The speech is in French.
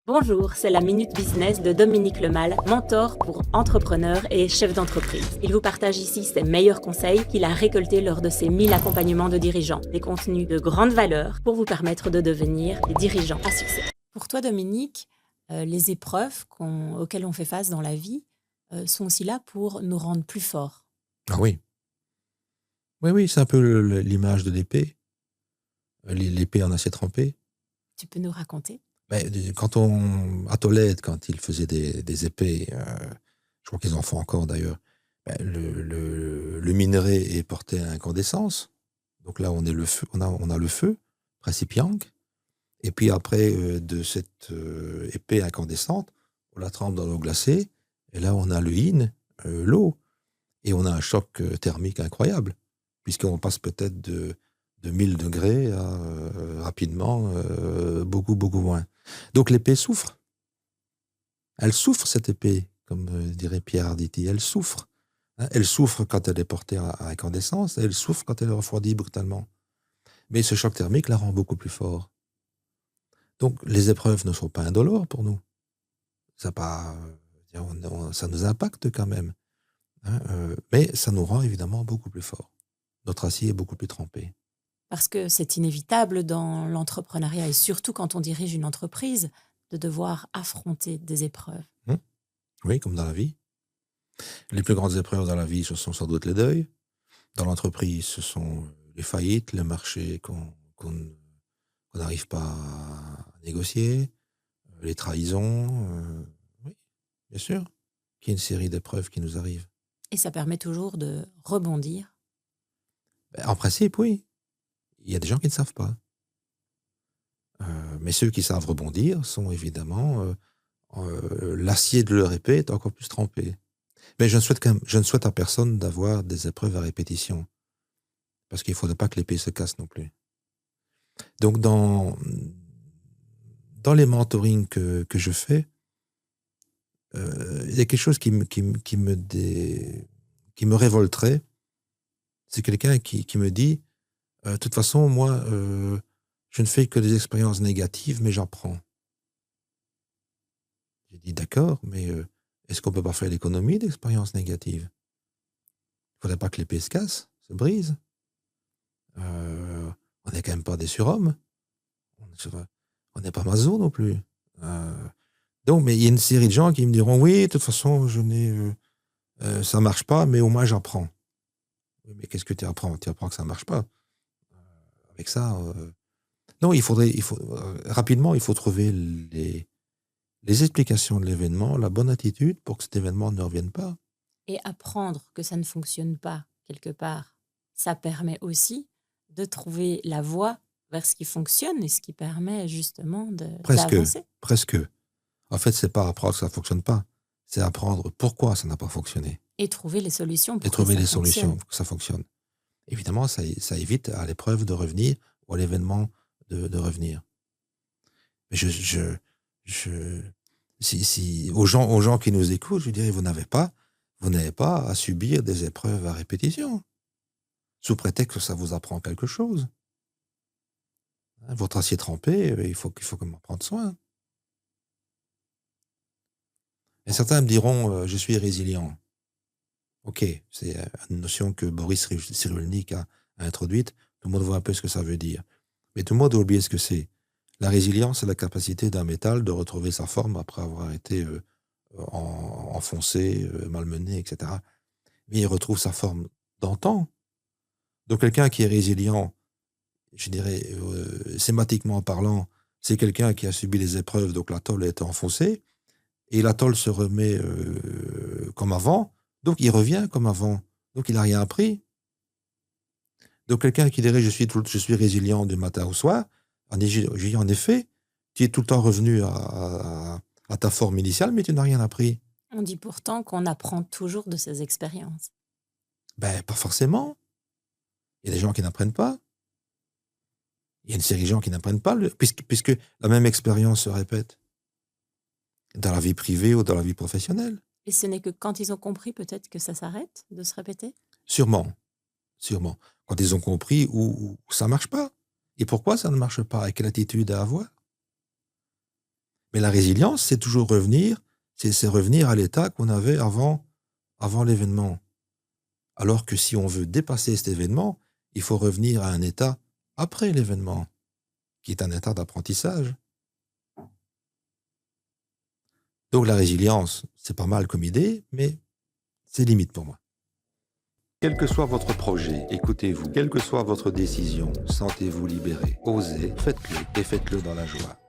Bonjour, c'est la Minute Business de Dominique Lemal, mentor pour entrepreneurs et chefs d'entreprise. Il vous partage ici ses meilleurs conseils qu'il a récoltés lors de ses 1000 accompagnements de dirigeants. Des contenus de grande valeur pour vous permettre de devenir des dirigeants à succès. Pour toi, Dominique, les épreuves auxquelles on fait face dans la vie sont aussi là pour nous rendre plus forts. Ah oui. Oui, c'est un peu l'image de l'épée. L'épée en acier trempé. Tu peux nous raconter? À Tolède, quand ils faisaient des épées, je crois qu'ils en font encore d'ailleurs, le minerai est porté à incandescence. Donc là, on a le feu, principe Yang. Et puis après, de cette épée incandescente, on la trempe dans l'eau glacée. Et là, on a le yin, l'eau. Et on a un choc thermique incroyable, puisqu'on passe peut-être de 1000 degrés à rapidement beaucoup, beaucoup moins. Donc l'épée souffre. Elle souffre, cette épée, comme dirait Pierre Arditi. Elle souffre. Elle souffre quand elle est portée à incandescence, et elle souffre quand elle est refroidie brutalement. Mais ce choc thermique la rend beaucoup plus fort. Donc les épreuves ne sont pas indolores pour nous. Ça nous impacte quand même. Mais ça nous rend évidemment beaucoup plus forts. Notre acier est beaucoup plus trempé. Parce que c'est inévitable dans l'entrepreneuriat et surtout quand on dirige une entreprise de devoir affronter des épreuves. Oui, comme dans la vie. Les plus grandes épreuves dans la vie, ce sont sans doute les deuils. Dans l'entreprise, ce sont les faillites, les marchés qu'on n'arrive pas à négocier, les trahisons. Oui, bien sûr qu'il y a une série d'épreuves qui nous arrivent. Et ça permet toujours de rebondir. En principe, oui. Il y a des gens qui ne savent pas. Mais ceux qui savent rebondir sont évidemment... l'acier de leur épée est encore plus trempé. Mais je ne souhaite à personne d'avoir des épreuves à répétition. Parce qu'il ne faudrait pas que l'épée se casse non plus. Donc, dans les mentorings que je fais, il y a quelque chose qui me révolterait. C'est quelqu'un qui me dit, de toute façon, moi, je ne fais que des expériences négatives, mais j'apprends. J'ai dit, d'accord, mais est-ce qu'on ne peut pas faire l'économie d'expériences négatives? Il ne faudrait pas que l'épée se casse, se brise. On n'est quand même pas des surhommes. On n'est pas Mazo non plus. Donc, mais il y a une série de gens qui me diront, oui, de toute façon, ça marche pas, mais au moins j'apprends. Mais qu'est-ce que tu apprends? Tu apprends que ça marche pas. Avec ça, non, rapidement, il faut trouver les explications de l'événement, la bonne attitude pour que cet événement ne revienne pas. Et apprendre que ça ne fonctionne pas quelque part, ça permet aussi de trouver la voie vers ce qui fonctionne et ce qui permet justement d'avancer. Presque. En fait, c'est pas apprendre que ça ne fonctionne pas, c'est apprendre pourquoi ça n'a pas fonctionné. Et trouver les solutions pour et trouver les solutions pour que ça fonctionne. Évidemment, ça évite à l'épreuve de revenir ou à l'événement de revenir. Mais aux gens qui nous écoutent, je dirais, vous n'avez pas à subir des épreuves à répétition, sous prétexte que ça vous apprend quelque chose. Votre acier trempé, il faut en prendre soin. Et certains me diront, je suis résilient. Ok, c'est une notion que Boris Cyrulnik a introduite. Tout le monde voit un peu ce que ça veut dire. Mais tout le monde a oublié ce que c'est. La résilience, c'est la capacité d'un métal de retrouver sa forme après avoir été enfoncé, malmené, etc. Mais il retrouve sa forme d'antan. Donc quelqu'un qui est résilient, je dirais, sématiquement parlant, c'est quelqu'un qui a subi les épreuves, donc la tôle a été enfoncée, et la tôle se remet comme avant, donc il revient comme avant. Donc il n'a rien appris. Donc quelqu'un qui dirait je suis résilient du matin au soir, en effet, tu es tout le temps revenu à ta forme initiale, mais tu n'as rien appris. On dit pourtant qu'on apprend toujours de ses expériences. Pas forcément. Il y a des gens qui n'apprennent pas. Il y a une série de gens qui n'apprennent pas, puisque la même expérience se répète dans la vie privée ou dans la vie professionnelle. Et ce n'est que quand ils ont compris peut-être que ça s'arrête de se répéter? Sûrement. Quand ils ont compris où ça ne marche pas. Et pourquoi ça ne marche pas? Et quelle attitude à avoir? Mais la résilience, c'est toujours revenir, c'est revenir à l'état qu'on avait avant l'événement. Alors que si on veut dépasser cet événement, il faut revenir à un état après l'événement, qui est un état d'apprentissage. Donc la résilience, c'est pas mal comme idée, mais c'est limite pour moi. Quel que soit votre projet, écoutez-vous. Quelle que soit votre décision, sentez-vous libéré. Osez, faites-le et faites-le dans la joie.